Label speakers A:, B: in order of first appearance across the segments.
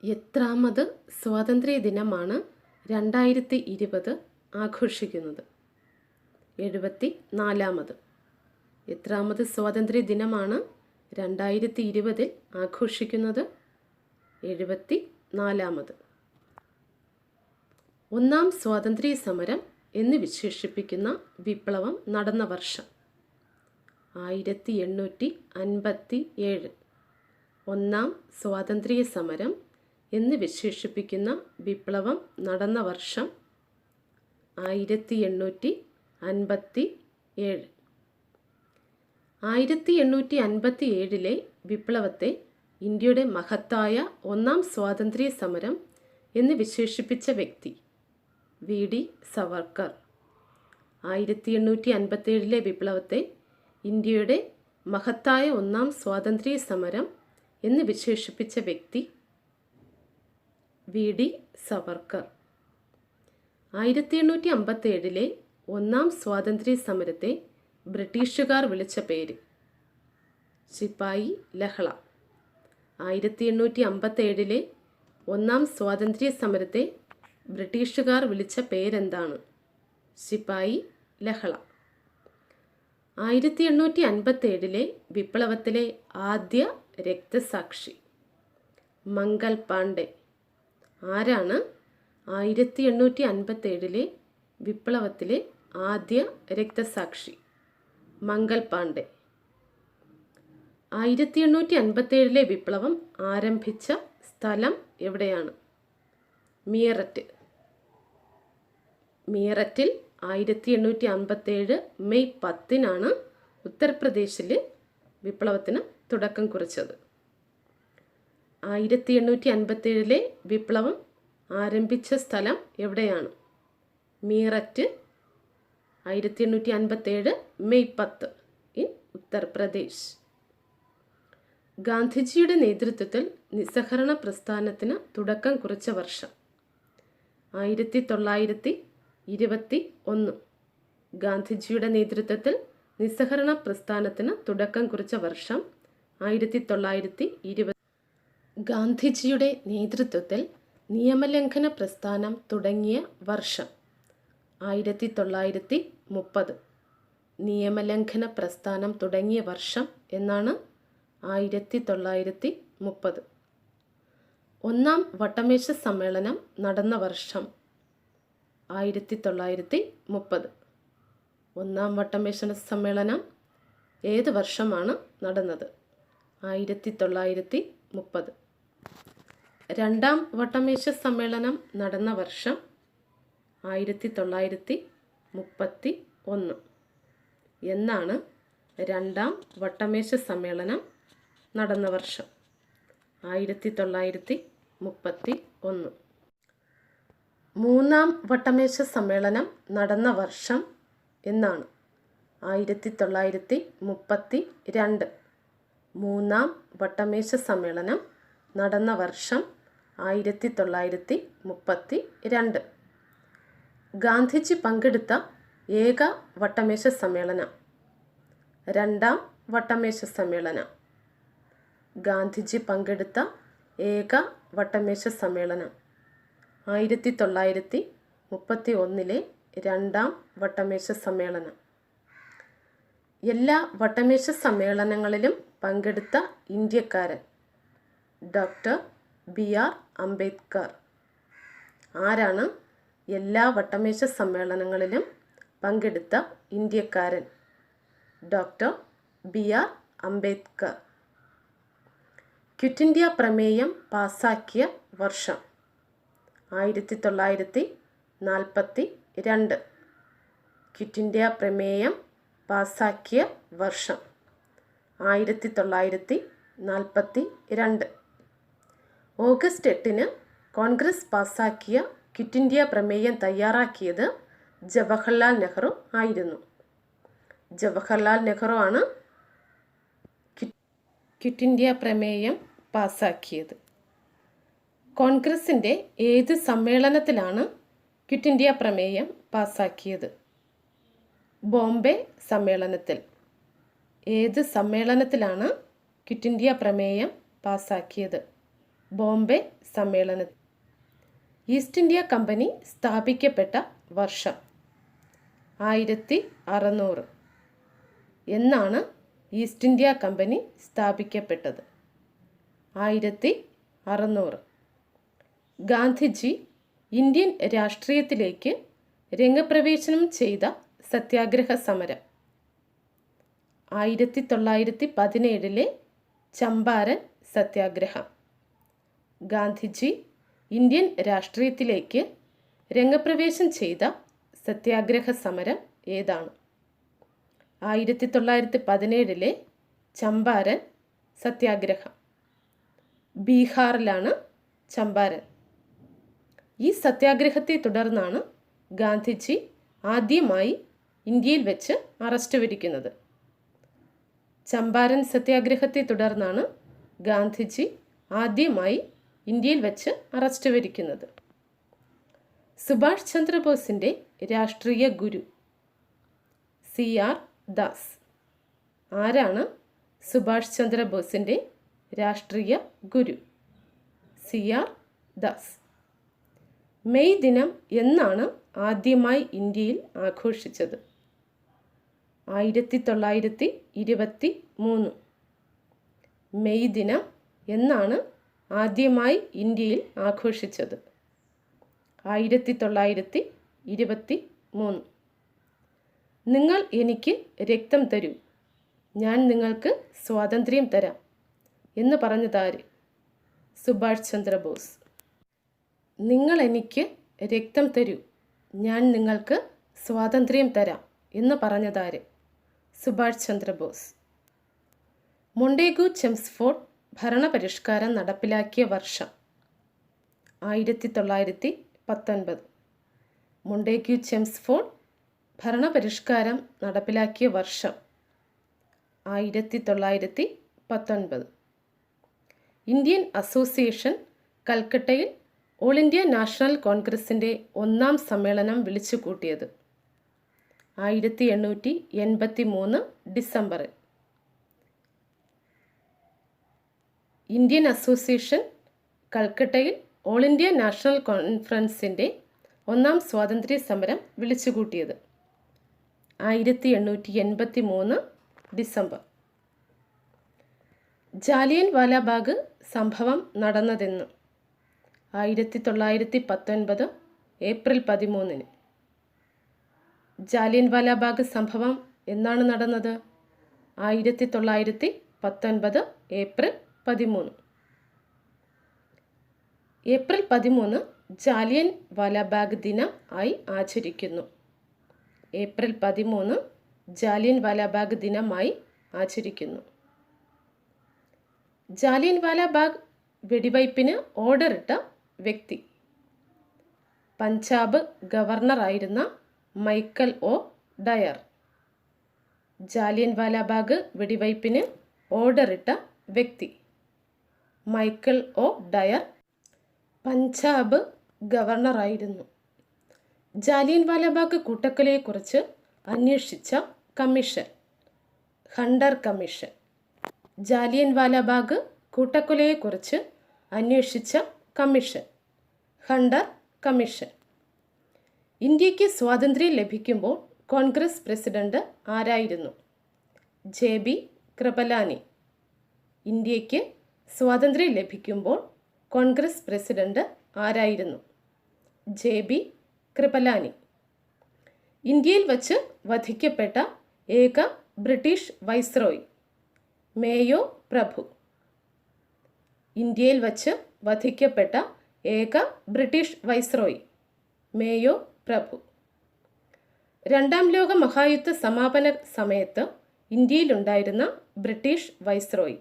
A: എത്രാമത് സ്വാതന്ത്ര്യ ദിനമാണ് 2020 ആഘോഷിക്കുന്നത്? 74. എത്രാമത് സ്വാതന്ത്ര്യ ദിനമാണ് 2020 ആഘോഷിക്കുന്നത്? 74. ഒന്നാം സ്വാതന്ത്ര്യ സമരം എന്ന് വിശേഷിപ്പിക്കുന്ന വിപ്ലവം നടന്ന വർഷം? 1857. ഒന്നാം സ്വാതന്ത്ര്യ സമരം എന്ന് വിശേഷിപ്പിക്കുന്ന വിപ്ലവം നടന്ന വർഷം? 1857. 1857 വിപ്ലവത്തെ ഇന്ത്യയുടെ മഹത്തായ ഒന്നാം സ്വാതന്ത്ര്യ സമരം എന്ന് വിശേഷിപ്പിച്ച വ്യക്തി? വി.ഡി. സവർക്കർ. 1857 വിപ്ലവത്തെ ഇന്ത്യയുടെ മഹത്തായ ഒന്നാം സ്വാതന്ത്ര്യ സമരം എന്ന് വിശേഷിപ്പിച്ച വ്യക്തി? വി.ഡി. സവർക്കർ. 1857 ഒന്നാം സ്വാതന്ത്ര്യ സമരത്തെ ബ്രിട്ടീഷുകാർ വിളിച്ച പേര്? സിപ്പായി ലഹള. 1857 ഒന്നാം സ്വാതന്ത്ര്യ സമരത്തെ ബ്രിട്ടീഷുകാർ വിളിച്ച പേരെന്താണ്? സിപ്പായി ലഹള. 1857 വിപ്ലവത്തിലെ ആദ്യ രക്തസാക്ഷി? മംഗൽ പാണ്ഡെ. ആരാണ് 1857 വിപ്ലവത്തിലെ ആദ്യ രക്തസാക്ഷി? മംഗൽ പാണ്ഡെ. 1857 വിപ്ലവം ആരംഭിച്ച സ്ഥലം എവിടെയാണ്? മീററ്റ്. മീററ്റിൽ 1857 മെയ് 10 ഉത്തർപ്രദേശിൽ വിപ്ലവത്തിന് തുടക്കം കുറിച്ചത്. 1857 വിപ്ലവം ആരംഭിച്ച സ്ഥലം എവിടെയാണ്? മീററ്റ്. 1857 May 10 in Uttar Pradesh. ഗാന്ധിജിയുടെ നേതൃത്വത്തിൽ നിസ്സഹകരണ പ്രസ്ഥാനത്തിന് തുടക്കം കുറിച്ച വർഷം? 1921. ഗാന്ധിജിയുടെ നേതൃത്വത്തിൽ നിസ്സഹകരണ പ്രസ്ഥാനത്തിന് തുടക്കം കുറിച്ച വർഷം? 1920. ഗാന്ധിജിയുടെ നേതൃത്വത്തിൽ നിയമലംഘന പ്രസ്ഥാനം തുടങ്ങിയ വർഷം? 1930. നിയമലംഘന പ്രസ്ഥാനം തുടങ്ങിയ വർഷം എന്നാണ്? 1930. ഒന്നാം വട്ടമേശ സമ്മേളനം നടന്ന വർഷം? 1930. ഒന്നാം വട്ടമേശ സമ്മേളനം ഏത് വർഷമാണ് നടന്നത്? 1930. രണ്ടാം വട്ടമേശ സമ്മേളനം നടന്ന വർഷം? 1931. എന്നാണ് രണ്ടാം വട്ടമേശ സമ്മേളനം നടന്ന വർഷം? 1931. മൂന്നാം വട്ടമേശ സമ്മേളനം നടന്ന വർഷം എന്നാണ്? 1932. മൂന്നാം വട്ടമേശ സമ്മേളനം നടന്ന വർഷം? 1932. ഗാന്ധിജി പങ്കെടുത്ത ഏക വട്ടമേശ സമ്മേളനം? രണ്ടാം വട്ടമേശ സമ്മേളനം. ഗാന്ധിജി പങ്കെടുത്ത ഏക വട്ടമേശ സമ്മേളനം? 1931 രണ്ടാം വട്ടമേശ സമ്മേളനം. എല്ലാ വട്ടമേശ സമ്മേളനങ്ങളിലും പങ്കെടുത്ത ഇന്ത്യക്കാരൻ? ഡോക്ടർ ബി.ആർ. അംബേദ്കർ. ആരാണ് എല്ലാ വട്ടമേശ സമ്മേളനങ്ങളിലും പങ്കെടുത്ത ഇന്ത്യക്കാരൻ? Doctor B R. Ambedkar. Quit India പ്രമേയം പാസാക്കിയ വർഷം? 1942. ക്വിറ്റ് ഇന്ത്യ പ്രമേയം പാസാക്കിയ വർഷം? 1942. ഓഗസ്റ്റ് 8 കോൺഗ്രസ് പാസാക്കിയ ക്വിറ്റ് ഇന്ത്യ പ്രമേയം തയ്യാറാക്കിയത് ജവഹർലാൽ നെഹ്റു ആയിരുന്നു. ജവഹർലാൽ നെഹ്റു ആണ് ക്വിറ്റ് ഇന്ത്യ പ്രമേയം പാസാക്കിയത്. കോൺഗ്രസിൻ്റെ ഏത് സമ്മേളനത്തിലാണ് ക്വിറ്റ് ഇന്ത്യ പ്രമേയം പാസാക്കിയത്? ബോംബെ സമ്മേളനത്തിൽ. ഏത് സമ്മേളനത്തിലാണ് ക്വിറ്റ് ഇന്ത്യ പ്രമേയം പാസാക്കിയത്? ബോംബെ സമ്മേളനത്തിൽ. ഈസ്റ്റ് ഇന്ത്യ കമ്പനി സ്ഥാപിക്കപ്പെട്ട വർഷം 1600. എന്നാണ് ഈസ്റ്റ് ഇന്ത്യ കമ്പനി സ്ഥാപിക്കപ്പെട്ടത്? 1600. ഗാന്ധിജി ഇന്ത്യൻ രാഷ്ട്രീയത്തിലേക്ക് രംഗപ്രവേശനം ചെയ്ത സത്യാഗ്രഹ സമരം? 1917 ചമ്പാരൻ സത്യാഗ്രഹം. ഗാന്ധിജി ഇന്ത്യൻ രാഷ്ട്രീയത്തിലേക്ക് രംഗപ്രവേശം ചെയ്ത സത്യാഗ്രഹ സമരം ഏതാണ്? 1917 ചമ്പാരൻ സത്യാഗ്രഹം. ബീഹാറിലാണ് ചമ്പാരൻ. ഈ സത്യാഗ്രഹത്തെ തുടർന്നാണ് ഗാന്ധിജി ആദ്യമായി ഇന്ത്യയിൽ വെച്ച് അറസ്റ്റ് വരിക്കുന്നത്. ചമ്പാരൻ സത്യാഗ്രഹത്തെ തുടർന്നാണ് ഗാന്ധിജി ആദ്യമായി ഇന്ത്യയിൽ വെച്ച് അറസ്റ്റ് വരിക്കുന്നത്. സുഭാഷ് ചന്ദ്രബോസിൻ്റെ രാഷ്ട്രീയ ഗുരു? CR ദാസ്. ആരാണ് സുഭാഷ് ചന്ദ്രബോസിൻ്റെ രാഷ്ട്രീയ ഗുരു? CR ദാസ്. മെയ് ദിനം എന്നാണ് ആദ്യമായി ഇന്ത്യയിൽ ആഘോഷിച്ചത്? 1923. മെയ് ദിനം എന്നാണ് ആദ്യമായി ഇന്ത്യയിൽ ആഘോഷിച്ചത്? 1923. നിങ്ങൾ എനിക്ക് രക്തം തരൂ, ഞാൻ നിങ്ങൾക്ക് സ്വാതന്ത്ര്യം തരാം എന്ന് പറഞ്ഞതാര്? സുഭാഷ് ചന്ദ്രബോസ്. നിങ്ങൾ എനിക്ക് രക്തം തരൂ, ഞാൻ നിങ്ങൾക്ക് സ്വാതന്ത്ര്യം തരാം എന്ന് പറഞ്ഞതാര്? സുഭാഷ് ചന്ദ്രബോസ്. മൊണ്ടേഗു ചെംസ്ഫോർഡ് ഭരണപരിഷ്കാരം നടപ്പിലാക്കിയ വർഷം? 1919. മൊണ്ടേഗു ചെംസ്ഫോർഡ് ഭരണപരിഷ്കാരം നടപ്പിലാക്കിയ വർഷം? 1919. ഇന്ത്യൻ അസോസിയേഷൻ കൽക്കട്ടയിൽ ഓൾ ഇന്ത്യ നാഷണൽ കോൺഗ്രസിൻ്റെ 1ാം സമ്മേളനം വിളിച്ചു കൂട്ടിയത്? 1883 ഡിസംബറിൽ. ഇന്ത്യൻ അസോസിയേഷൻ കൽക്കട്ടയിൽ ഓൾ ഇന്ത്യ നാഷണൽ കോൺഫറൻസിൻ്റെ 1ാം സ്വാതന്ത്ര്യ സമരം വിളിച്ചുകൂട്ടിയത്? 1883 ഡിസംബർ. ജാലിയൻ വാലാബാഗ് സംഭവം നടന്നതെന്ന്? 1919 ഏപ്രിൽ 13. ജാലിയൻ വാലാബാഗ് സംഭവം എന്നാണ് നടന്നത്? 1919 ഏപ്രിൽ 13. ഏപ്രിൽ 13 ജാലിയൻ വാലാബാഗ് ദിനം ആയി ആചരിക്കുന്നു. ഏപ്രിൽ 13 ജാലിയൻ വാലാബാഗ് ദിനമായി ആചരിക്കുന്നു. ജാലിയൻ വാലാബാഗ് വെടിവയ്പ്പിന് ഓർഡറിട്ട വ്യക്തി? പഞ്ചാബ് ഗവർണറായിരുന്ന Michael O'Dwyer. Jallian Walabagh വെടിവയ്പ്പിന് ഓർഡറിട്ട വ്യക്തി മൈക്കൽ ഒ ഡയർ പഞ്ചാബ് ഗവർണറായിരുന്നു. ജാലിയൻ വാലാബാഗ് കൂട്ടക്കൊലയെക്കുറിച്ച് അന്വേഷിച്ച commission? Hunter commission. Jallian Walabagh കൂട്ടക്കൊലയെക്കുറിച്ച് അന്വേഷിച്ച കമ്മീഷൻ? Hunter commission. ഇന്ത്യക്ക് സ്വാതന്ത്ര്യം ലഭിക്കുമ്പോൾ കോൺഗ്രസ് പ്രസിഡന്റ് ആരായിരുന്നു? JB കൃപലാനി. ഇന്ത്യക്ക് സ്വാതന്ത്ര്യം ലഭിക്കുമ്പോൾ കോൺഗ്രസ് പ്രസിഡന്റ് ആരായിരുന്നു? JB കൃപലാനി. ഇന്ത്യയിൽ വച്ച് വധിക്കപ്പെട്ട ഏക ബ്രിട്ടീഷ് വൈസ്രോയി? മേയോ പ്രഭു. ഇന്ത്യയിൽ വച്ച് വധിക്കപ്പെട്ട ഏക ബ്രിട്ടീഷ് വൈസ്രോയി? മേയോ പ്രഭു. രണ്ടാം ലോക മഹായുദ്ധ സമാപന സമയത്ത് ഇന്ത്യയിലുണ്ടായിരുന്ന ബ്രിട്ടീഷ് വൈസ്രോയി?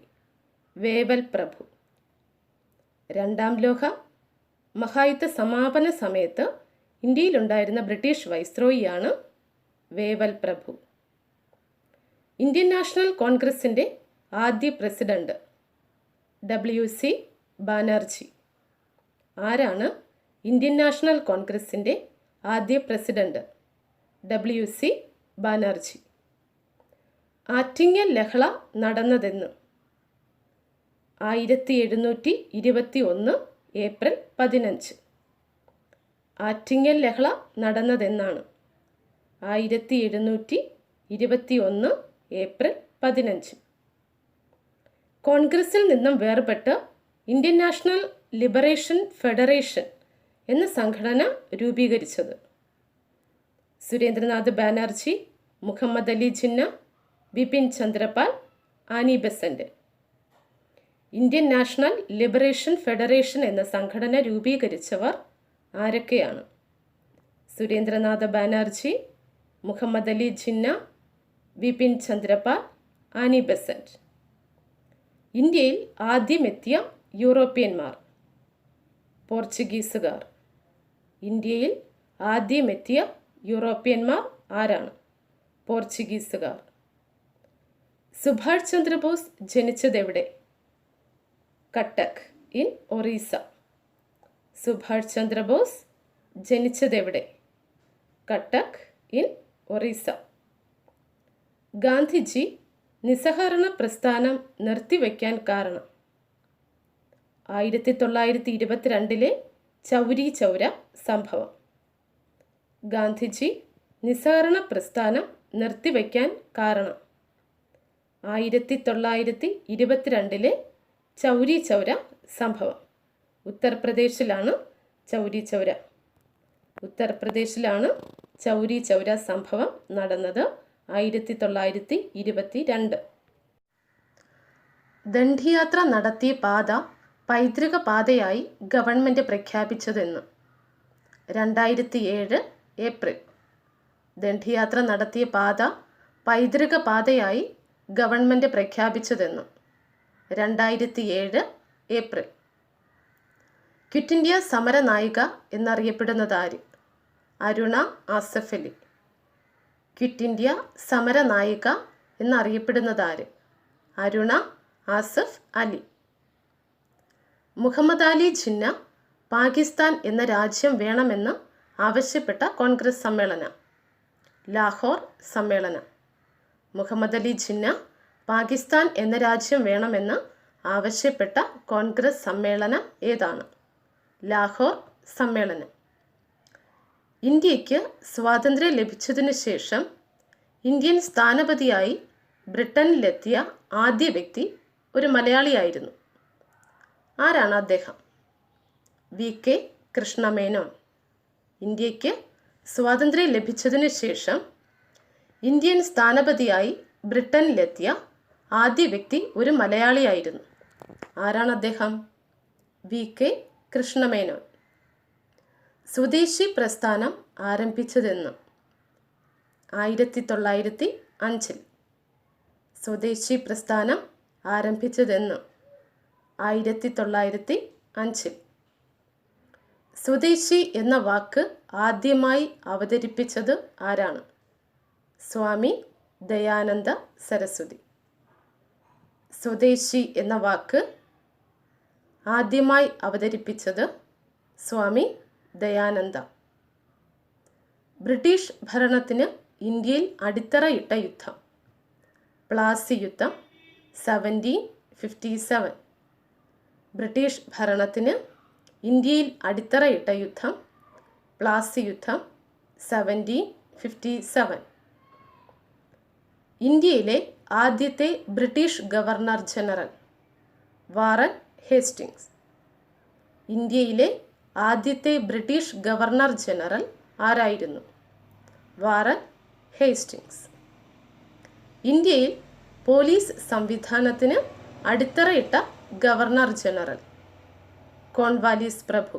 A: വേവൽ പ്രഭു. രണ്ടാം ലോക മഹായുദ്ധ സമാപന സമയത്ത് ഇന്ത്യയിലുണ്ടായിരുന്ന ബ്രിട്ടീഷ് വൈസ്രോയിയാണ് വേവൽ പ്രഭു. ഇന്ത്യൻ നാഷണൽ കോൺഗ്രസിൻ്റെ ആദ്യ പ്രസിഡന്റ്? WC ബാനർജി. ആരാണ് ഇന്ത്യൻ നാഷണൽ കോൺഗ്രസിൻ്റെ ആദ്യ പ്രസിഡന്റ്? WC ബാനർജി. ആറ്റിങ്ങൽ ലഹള നടന്നതെന്ന്? 1721 ഏപ്രിൽ 15. ആറ്റിങ്ങൽ ലഹള നടന്നതെന്നാണ്? 1721 ഏപ്രിൽ 15. കോൺഗ്രസിൽ നിന്നും വേർപെട്ട് ഇന്ത്യൻ നാഷണൽ ലിബറേഷൻ ഫെഡറേഷൻ എന്ന സംഘടന രൂപീകരിച്ചത്? Surendranath Banerjee, Muhammad Ali Jinnah, Bipin Chandra Pal, Annie Besant. Indian national liberation federation എന്ന സംഘടന രൂപീകരിച്ചവർ ആരൊക്കെയാണ്? Surendranath Banerjee, Muhammad Ali Jinnah, Bipin Chandra Pal, Annie Besant. ഇന്ത്യയിൽ ആദ്യമെത്തിയ യൂറോപ്യന്മാർ? പോർച്ചുഗീസുകാർ. ഇന്ത്യയിൽ ആദ്യമെത്തിയ യൂറോപ്യന്മാർ ആരാണ്? പോർച്ചുഗീസുകാർ. സുഭാഷ് ചന്ദ്രബോസ് ജനിച്ചതെവിടെ? കട്ടക്ക് ഇൻ ഒറീസ. സുഭാഷ് ചന്ദ്രബോസ് ജനിച്ചതെവിടെ? കട്ടക്ക് ഇൻ ഒറീസ. ഗാന്ധിജി നിസ്സഹകരണ പ്രസ്ഥാനം നിർത്തിവെക്കാൻ കാരണം? 1922 ചൗരി ചൗര സംഭവം. ഗാന്ധിജി നിസ്സഹകരണ പ്രസ്ഥാനം നിർത്തിവെക്കാൻ കാരണം? 1922 ചൗരി ചൗര സംഭവം. ഉത്തർപ്രദേശിലാണ് ചൗരി ചൗര. ഉത്തർപ്രദേശിലാണ് ചൗരി ചൗര സംഭവം നടന്നത് 1922. ദണ്ഡിയാത്ര നടത്തിയ പാത പൈതൃക പാതയായി ഗവൺമെൻറ് പ്രഖ്യാപിച്ചതെന്ന്? 2007 ഏപ്രിൽ. ദണ്ഡിയാത്ര നടത്തിയ പാത പൈതൃക പാതയായി ഗവൺമെൻറ് പ്രഖ്യാപിച്ചതെന്ന്? 2007 ഏപ്രിൽ. ക്വിറ്റ് ഇന്ത്യ സമര നായിക എന്നറിയപ്പെടുന്നതാര്? അരുണ ആസഫ് അലി. ക്വിറ്റ് ഇന്ത്യ സമര നായിക എന്നറിയപ്പെടുന്നതാര്? അരുണ ആസഫ് അലി. മുഹമ്മദ് അലി ജിന്ന പാകിസ്ഥാൻ എന്ന രാജ്യം വേണമെന്ന് ആവശ്യപ്പെട്ട കോൺഗ്രസ് സമ്മേളനം? ലാഹോർ സമ്മേളനം. മുഹമ്മദ് അലി ജിന്ന പാകിസ്ഥാൻ എന്ന രാജ്യം വേണമെന്ന് ആവശ്യപ്പെട്ട കോൺഗ്രസ് സമ്മേളനം ഏതാണ്? ലാഹോർ സമ്മേളനം. ഇന്ത്യക്ക് സ്വാതന്ത്ര്യം ലഭിച്ചതിനു ശേഷം ഇന്ത്യൻ സ്ഥാനപതിയായി ബ്രിട്ടനിലെത്തിയ ആദ്യ വ്യക്തി ഒരു മലയാളിയായിരുന്നു. ആരാണ് അദ്ദേഹം? VK കൃഷ്ണമേനോൻ. ഇന്ത്യക്ക് സ്വാതന്ത്ര്യം ലഭിച്ചതിനു ശേഷം ഇന്ത്യൻ സ്ഥാനപതിയായി ബ്രിട്ടനിലെത്തിയ ആദ്യ വ്യക്തി ഒരു മലയാളിയായിരുന്നു. ആരാണ് അദ്ദേഹം? VK കൃഷ്ണമേനോൻ. സ്വദേശി പ്രസ്ഥാനം ആരംഭിച്ചതെന്ന്? 1905. സ്വദേശി പ്രസ്ഥാനം ആരംഭിച്ചതെന്ന്? 1905. സ്വദേശി എന്ന വാക്ക് ആദ്യമായി അവതരിപ്പിച്ചത് ആരാണ്? സ്വാമി ദയാനന്ദ സരസ്വതി. സ്വദേശി എന്ന വാക്ക് ആദ്യമായി അവതരിപ്പിച്ചത് സ്വാമി ദയാനന്ദ. ബ്രിട്ടീഷ് ഭരണത്തിന് ഇന്ത്യയിൽ അടിത്തറയിട്ട യുദ്ധം? പ്ലാസി യുദ്ധം 1757. ബ്രിട്ടീഷ് ഭരണത്തിന് ഇന്ത്യയിൽ അടിത്തറയിട്ട യുദ്ധം പ്ലാസി യുദ്ധം 1757. ഇന്ത്യയിലെ ആദ്യത്തെ British governor general? Warren Hastings. ഇന്ത്യയിലെ ആദ്യത്തെ ബ്രിട്ടീഷ് ഗവർണർ ജനറൽ ആരായിരുന്നു? Warren Hastings. ഇന്ത്യയിൽ പോലീസ് സംവിധാനത്തിന് അടിത്തറയിട്ട ഗവർണർ ജനറൽ? കോൺവാലിസ് പ്രഭു.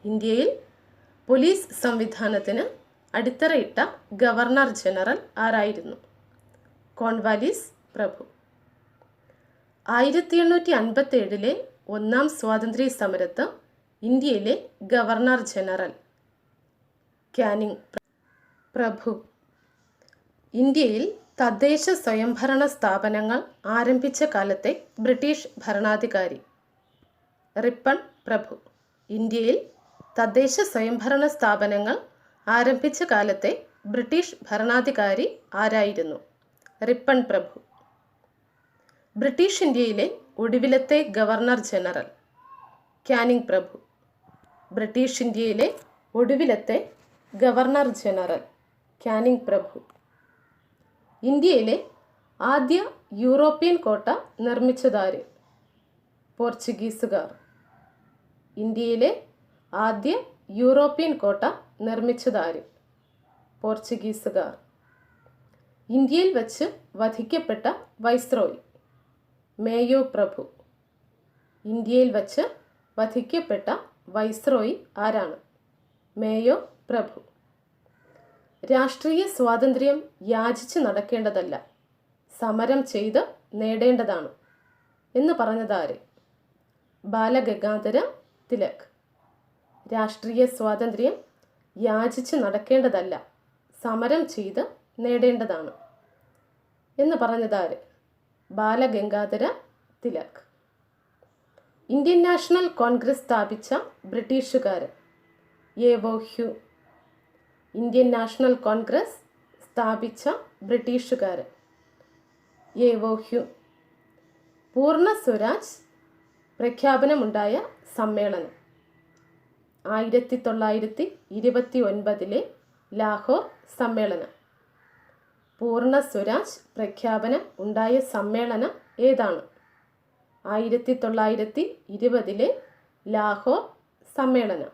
A: ഇന്ത്യയിൽ പോലീസ് സംവിധാനത്തിന് അടിത്തറയിട്ട ഗവർണർ ജനറൽ ആരായിരുന്നു? കോൺവാലിസ് പ്രഭു. 1857 ഒന്നാം സ്വാതന്ത്ര്യ സമരത്ത് ഇന്ത്യയിലെ ഗവർണർ ജനറൽ? കാനിങ് പ്രഭു. ഇന്ത്യയിൽ തദ്ദേശ സ്വയംഭരണ സ്ഥാപനങ്ങൾ ആരംഭിച്ച കാലത്തെ ബ്രിട്ടീഷ് ഭരണാധികാരി? റിപ്പൺ പ്രഭു. ഇന്ത്യയിൽ തദ്ദേശ സ്വയംഭരണ സ്ഥാപനങ്ങൾ ആരംഭിച്ച കാലത്തെ ബ്രിട്ടീഷ് ഭരണാധികാരി ആരായിരുന്നു? റിപ്പൺ പ്രഭു. ബ്രിട്ടീഷ് ഇന്ത്യയിലെ ഒടുവിലത്തെ ഗവർണർ ജനറൽ കാനിങ് പ്രഭു. ബ്രിട്ടീഷ് ഇന്ത്യയിലെ ഒടുവിലത്തെ ഗവർണർ ജനറൽ കാനിങ് പ്രഭു. ഇന്ത്യയിലെ ആദ്യ യൂറോപ്യൻ കോട്ട നിർമ്മിച്ചതാര്? പോർച്ചുഗീസുകാർ. ഇന്ത്യയിലെ ആദ്യ യൂറോപ്യൻ കോട്ട നിർമ്മിച്ചതാര്? പോർച്ചുഗീസുകാർ. ഇന്ത്യയിൽ വച്ച് വധിക്കപ്പെട്ട വൈസ്രോയി? മേയോ പ്രഭു. ഇന്ത്യയിൽ വച്ച് വധിക്കപ്പെട്ട വൈസ്രോയി ആരാണ്? മേയോ പ്രഭു. രാഷ്ട്രീയ സ്വാതന്ത്ര്യം യാചിച്ച് നടക്കേണ്ടതല്ല, സമരം ചെയ്ത് നേടേണ്ടതാണ് എന്ന് പറഞ്ഞതാര്? ബാലഗംഗാധര തിലക്. രാഷ്ട്രീയ സ്വാതന്ത്ര്യം യാചിച്ച് നടക്കേണ്ടതല്ല, സമരം ചെയ്ത് നേടേണ്ടതാണ് എന്ന് പറഞ്ഞതാര്? ബാലഗംഗാധര തിലക്. ഇന്ത്യൻ നാഷണൽ കോൺഗ്രസ് സ്ഥാപിച്ച ബ്രിട്ടീഷുകാരൻ? യേവോ ഹ്യൂ. ഇന്ത്യൻ നാഷണൽ കോൺഗ്രസ് സ്ഥാപിച്ച ബ്രിട്ടീഷുകാരൻ? യേവോ ഹ്യൂ. പൂർണ്ണ സ്വരാജ് പ്രഖ്യാപനമുണ്ടായ സമ്മേളനം? 1929 ലാഹോർ സമ്മേളനം. പൂർണ്ണ സ്വരാജ് പ്രഖ്യാപനം ഉണ്ടായ സമ്മേളനം ഏതാണ്? 1920 ലാഹോർ സമ്മേളനം.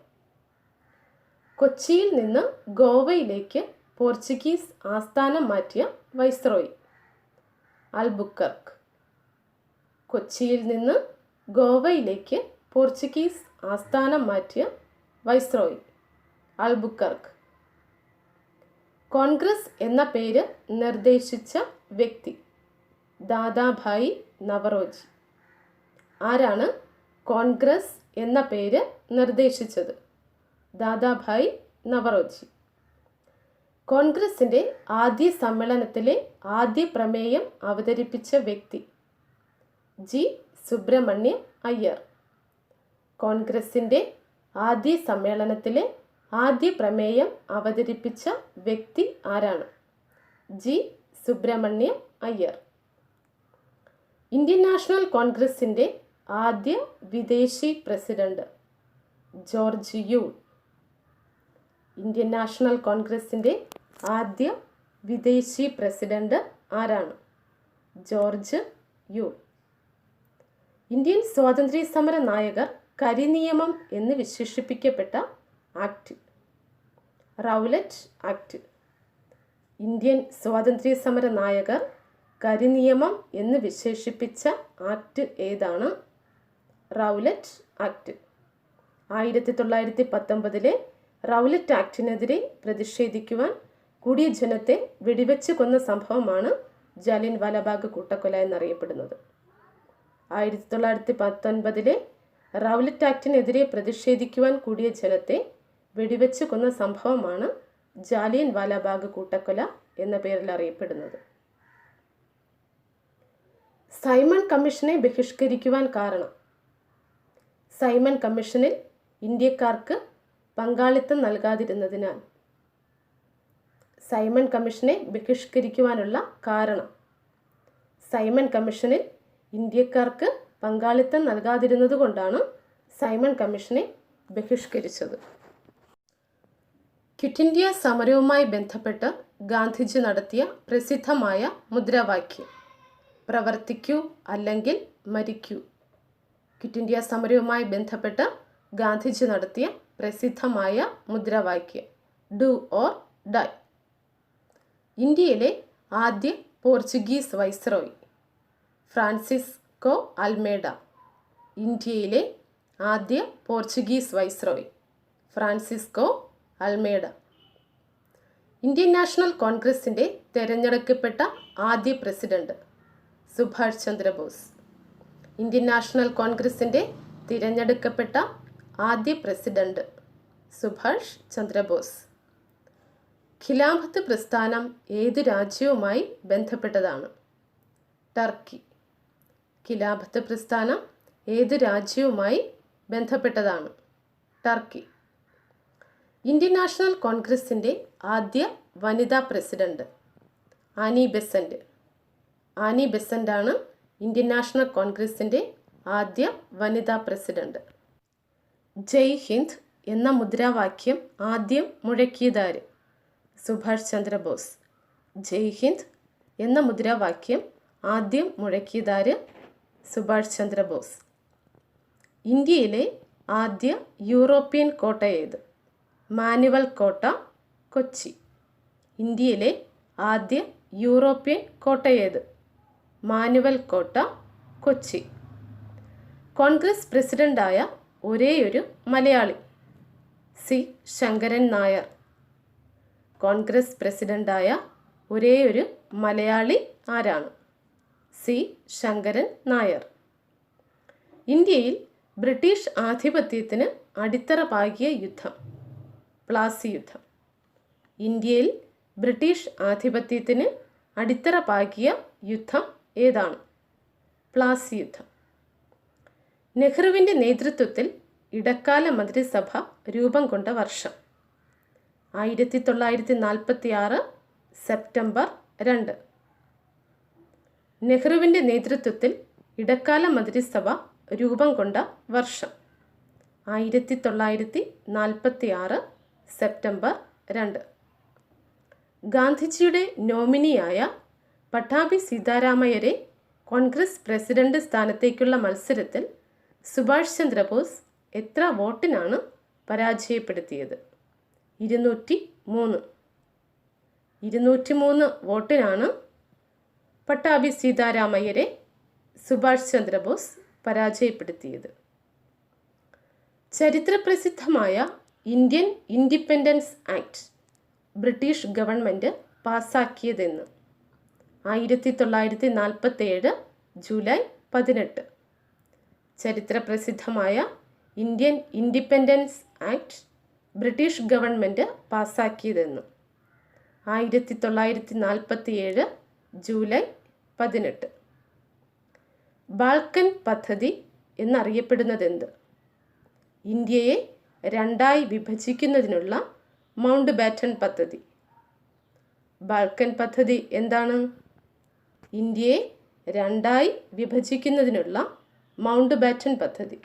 A: കൊച്ചിയിൽ നിന്ന് ഗോവയിലേക്ക് പോർച്ചുഗീസ് ആസ്ഥാനം മാറ്റിയ വൈസ്രോയി? അൽബുക്കർക്ക്. കൊച്ചിയിൽ നിന്ന് ഗോവയിലേക്ക് പോർച്ചുഗീസ് ആസ്ഥാനം മാറ്റിയ വൈസ്രോയി? അൽബുക്കർക്ക്. കോൺഗ്രസ് എന്ന പേര് നിർദ്ദേശിച്ച വ്യക്തി? ദാദാഭായി നവറോജി. ആരാണ് കോൺഗ്രസ് എന്ന പേര് നിർദ്ദേശിച്ചത്? ദാദാഭായി നവറോജി. കോൺഗ്രസിൻ്റെ ആദ്യ സമ്മേളനത്തിലെ ആദ്യ പ്രമേയം അവതരിപ്പിച്ച വ്യക്തി? ജി സുബ്രഹ്മണ്യ അയ്യർ. കോൺഗ്രസിൻ്റെ ആദ്യ സമ്മേളനത്തിലെ ആദ്യ പ്രമേയം അവതരിപ്പിച്ച വ്യക്തി ആരാണ്? ജി സുബ്രഹ്മണ്യ അയ്യർ. ഇന്ത്യൻ നാഷണൽ കോൺഗ്രസിൻ്റെ ആദ്യ വിദേശി president? George Yule. Indian national കോൺഗ്രസിൻ്റെ ആദ്യ വിദേശി പ്രസിഡന്റ് ആരാണ്? George Yule. ഇന്ത്യൻ സ്വാതന്ത്ര്യ സമര നായകർ കരിനിയമം എന്ന് വിശേഷിപ്പിക്കപ്പെട്ട ആക്ട്? Rowlatt act. ഇന്ത്യൻ സ്വാതന്ത്ര്യ സമര നായകർ കരിനിയമം എന്ന് വിശേഷിപ്പിച്ച ആക്ട് ഏതാണ്? Rowlatt act. 1919 റൗലറ്റ് ആക്ടിനെതിരെ പ്രതിഷേധിക്കുവാൻ കൂടിയ ജനത്തെ വെടിവെച്ച് കൊന്ന സംഭവമാണ് ജാലിയൻ വാലാബാഗ് കൂട്ടക്കൊല എന്നറിയപ്പെടുന്നത്. 1919 റൗലറ്റ് ആക്ടിനെതിരെ പ്രതിഷേധിക്കുവാൻ കൂടിയ ജനത്തെ വെടിവെച്ച് കൊന്ന സംഭവമാണ് ജാലിയൻ വാലാബാഗ് കൂട്ടക്കൊല എന്ന പേരിൽ അറിയപ്പെടുന്നത്. സൈമൺ കമ്മീഷനെ ബഹിഷ്കരിക്കുവാൻ കാരണം? സൈമൺ കമ്മീഷനിൽ ഇന്ത്യക്കാർക്ക് പങ്കാളിത്തം നൽകാതിരുന്നതിനാൽ. സൈമൺ കമ്മീഷനെ ബഹിഷ്കരിക്കുവാനുള്ള കാരണം? സൈമൺ കമ്മീഷനിൽ ഇന്ത്യക്കാർക്ക് പങ്കാളിത്തം നൽകാതിരുന്നത് കൊണ്ടാണ് സൈമൺ കമ്മീഷനെ ബഹിഷ്കരിച്ചത്. ക്വിറ്റ് ഇന്ത്യ സമരവുമായി ബന്ധപ്പെട്ട് ഗാന്ധിജി നടത്തിയ പ്രസിദ്ധമായ മുദ്രാവാക്യം? പ്രവർത്തിക്കൂ അല്ലെങ്കിൽ മരിക്കൂ. ക്വിറ്റ് ഇന്ത്യ സമരവുമായി ബന്ധപ്പെട്ട് ഗാന്ധിജി നടത്തിയ പ്രസിദ്ധമായ മുദ്രാവാക്യം? Do or die. ഇന്ത്യയിലെ ആദ്യ പോർച്ചുഗീസ് വൈസ്രോയി? Francisco Almeida. ഇന്ത്യയിലെ ആദ്യ Portuguese viceroy? Francisco Almeida. Indian national കോൺഗ്രസിൻ്റെ തിരഞ്ഞെടുക്കപ്പെട്ട ആദ്യ president? Subhash Chandrabose. Indian national കോൺഗ്രസിൻ്റെ തിരഞ്ഞെടുക്കപ്പെട്ട ആദ്യ പ്രസിഡന്റ്? സുഭാഷ് ചന്ദ്രബോസ്. ഖിലാഫത്ത് പ്രസ്ഥാനം ഏതു രാജ്യവുമായി ബന്ധപ്പെട്ടതാണ്? ടർക്കി. ഖിലാഫത്ത് പ്രസ്ഥാനം ഏതു രാജ്യവുമായി ബന്ധപ്പെട്ടതാണ്? ടർക്കി. ഇന്ത്യൻ നാഷണൽ കോൺഗ്രസിൻ്റെ ആദ്യ വനിതാ പ്രസിഡന്റ്? Annie Besant. ആനി ബെസന്റാണ് ഇന്ത്യൻ നാഷണൽ കോൺഗ്രസിൻ്റെ ആദ്യ വനിതാ പ്രസിഡന്റ്. ജയ് ഹിന്ദ് എന്ന മുദ്രാവാക്യം ആദ്യം മുഴക്കിയതാര്? സുഭാഷ് ചന്ദ്രബോസ്. ജയ് ഹിന്ദ് എന്ന മുദ്രാവാക്യം ആദ്യം മുഴക്കിയതാര്? സുഭാഷ് ചന്ദ്രബോസ്. ഇന്ത്യയിലെ ആദ്യ യൂറോപ്യൻ കോട്ട ഏത്? മാനുവൽ കോട്ട, കൊച്ചി. ഇന്ത്യയിലെ ആദ്യ യൂറോപ്യൻ കോട്ട ഏത്? മാനുവൽ കോട്ട, കൊച്ചി. കോൺഗ്രസ് പ്രസിഡന്റായ ഒരേയൊരു മലയാളി? സി ശങ്കരൻ നായർ. കോൺഗ്രസ് പ്രസിഡന്റായ ഒരേയൊരു മലയാളി ആരാണ്? സി ശങ്കരൻ നായർ. ഇന്ത്യയിൽ ബ്രിട്ടീഷ് ആധിപത്യത്തിന് അടിത്തറ പാകിയ യുദ്ധം? പ്ലാസി യുദ്ധം. ഇന്ത്യയിൽ ബ്രിട്ടീഷ് ആധിപത്യത്തിന് അടിത്തറ പാകിയ യുദ്ധം ഏതാണ്? പ്ലാസി യുദ്ധം. നെഹ്റുവിൻ്റെ നേതൃത്വത്തിൽ ഇടക്കാല മന്ത്രിസഭ രൂപം കൊണ്ട വർഷം? 1946 സെപ്റ്റംബർ 2. നെഹ്റുവിൻ്റെ നേതൃത്വത്തിൽ ഇടക്കാല മന്ത്രിസഭ രൂപം കൊണ്ട വർഷം? 1946 സെപ്റ്റംബർ 2. ഗാന്ധിജിയുടെ നോമിനിയായ പട്ടാഭി സീതാരാമയ്യരെ കോൺഗ്രസ് പ്രസിഡന്റ് സ്ഥാനത്തേക്കുള്ള മത്സരത്തിൽ സുഭാഷ് ചന്ദ്രബോസ് എത്ര വോട്ടിനാണ് പരാജയപ്പെടുത്തിയത്? 203. 203 വോട്ടിനാണ് പട്ടാഭി സീതാരാമയ്യരെ സുഭാഷ് ചന്ദ്രബോസ് പരാജയപ്പെടുത്തിയത്. ചരിത്രപ്രസിദ്ധമായ Indian independence act British government പാസാക്കിയതെന്ന്? 1947 ജൂലൈ 18. ചരിത്രപ്രസിദ്ധമായ Indian independence act British government പാസാക്കിയതെന്ന്? 1947 ജൂലൈ 18. ബാൾക്കൻ പദ്ധതി എന്നറിയപ്പെടുന്നതെന്ത്? ഇന്ത്യയെ രണ്ടായി വിഭജിക്കുന്നതിനുള്ള മൗണ്ട് ബാറ്റൺ പദ്ധതി. ബാൾക്കൻ പദ്ധതി എന്താണ്? ഇന്ത്യയെ രണ്ടായി വിഭജിക്കുന്നതിനുള്ള മൗണ്ട് ബാറ്റൺ പദ്ധതി.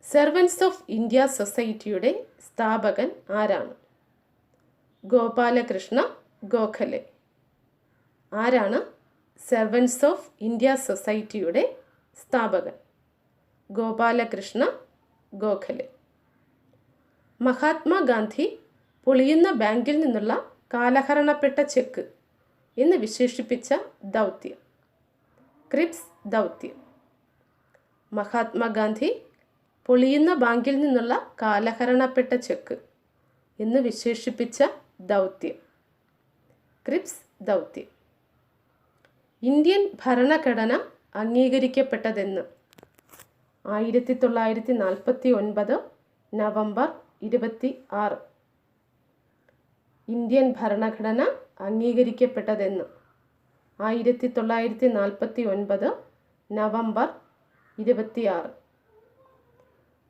A: സെർവൻസ് ഓഫ് ഇന്ത്യ സൊസൈറ്റിയുടെ സ്ഥാപകൻ ആരാണ്? ഗോപാലകൃഷ്ണ ഗോഖലെ. ആരാണ് സെർവൻസ് ഓഫ് ഇന്ത്യ സൊസൈറ്റിയുടെ സ്ഥാപകൻ? ഗോപാലകൃഷ്ണ ഗോഖലെ. മഹാത്മാഗാന്ധി പൊളിയുന്ന ബാങ്കിൽ നിന്നുള്ള കാലഹരണപ്പെട്ട ചെക്ക് എന്ന് വിശേഷിപ്പിച്ച ദൗത്യം? ക്രിപ്സ് ദൗത്യം. മഹാത്മാഗാന്ധി പൊളിയുന്ന ബാങ്കിൽ നിന്നുള്ള കാലഹരണപ്പെട്ട ചെക്ക് എന്ന് വിശേഷിപ്പിച്ച ദൗത്യം? ക്രിപ്സ് ദൗത്യം. ഇന്ത്യൻ ഭരണഘടന അംഗീകരിക്കപ്പെട്ടതെന്ന്? 1949 നവംബർ 26. ഇന്ത്യൻ ഭരണഘടന അംഗീകരിക്കപ്പെട്ടതെന്ന്? 1949 നവംബർ 26.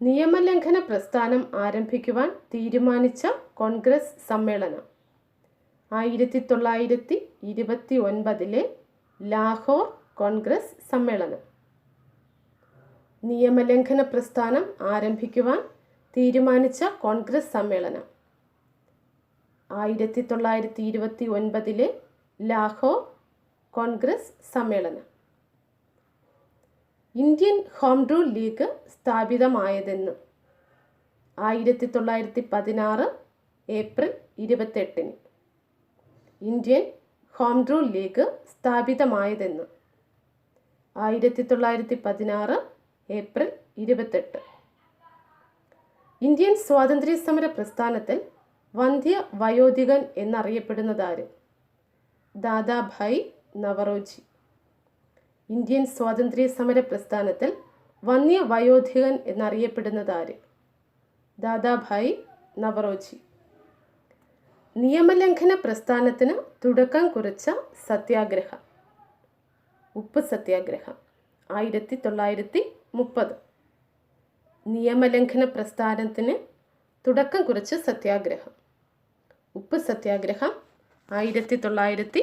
A: നിയമലംഘന പ്രസ്ഥാനം ആരംഭിക്കുവാൻ തീരുമാനിച്ച കോൺഗ്രസ് സമ്മേളനം? 1929 ലാഹോർ കോൺഗ്രസ് സമ്മേളനം. നിയമലംഘന പ്രസ്ഥാനം ആരംഭിക്കുവാൻ തീരുമാനിച്ച കോൺഗ്രസ് സമ്മേളനം? 1929 ലാഹോർ കോൺഗ്രസ് സമ്മേളനം. ഇന്ത്യൻ ഹോം റൂൾ ലീഗ് സ്ഥാപിതമായതെന്ന്? 1916 April 28. Indian home rule league സ്ഥാപിതമായതെന്ന്? 1916 ഏപ്രിൽ 28. ഇന്ത്യൻ സ്വാതന്ത്ര്യ സമര പ്രസ്ഥാനത്തിൽ വന്ധ്യ വയോധികൻ എന്നറിയപ്പെടുന്നതാര്? ദാദാഭായ് നവറോജി. ഇന്ത്യൻ സ്വാതന്ത്ര്യ സമര പ്രസ്ഥാനത്തിൽ വന്ധ്യ വയോധികൻ എന്നറിയപ്പെടുന്നതാര്? ദാദാഭായ് നവറോജി. നിയമലംഘന പ്രസ്ഥാനത്തിന് തുടക്കം കുറിച്ച സത്യാഗ്രഹം? ഉപ്പ് സത്യാഗ്രഹം. 1930. നിയമലംഘന പ്രസ്ഥാനത്തിന് തുടക്കം കുറിച്ച സത്യാഗ്രഹം? ഉപ്പ് സത്യാഗ്രഹം 1930.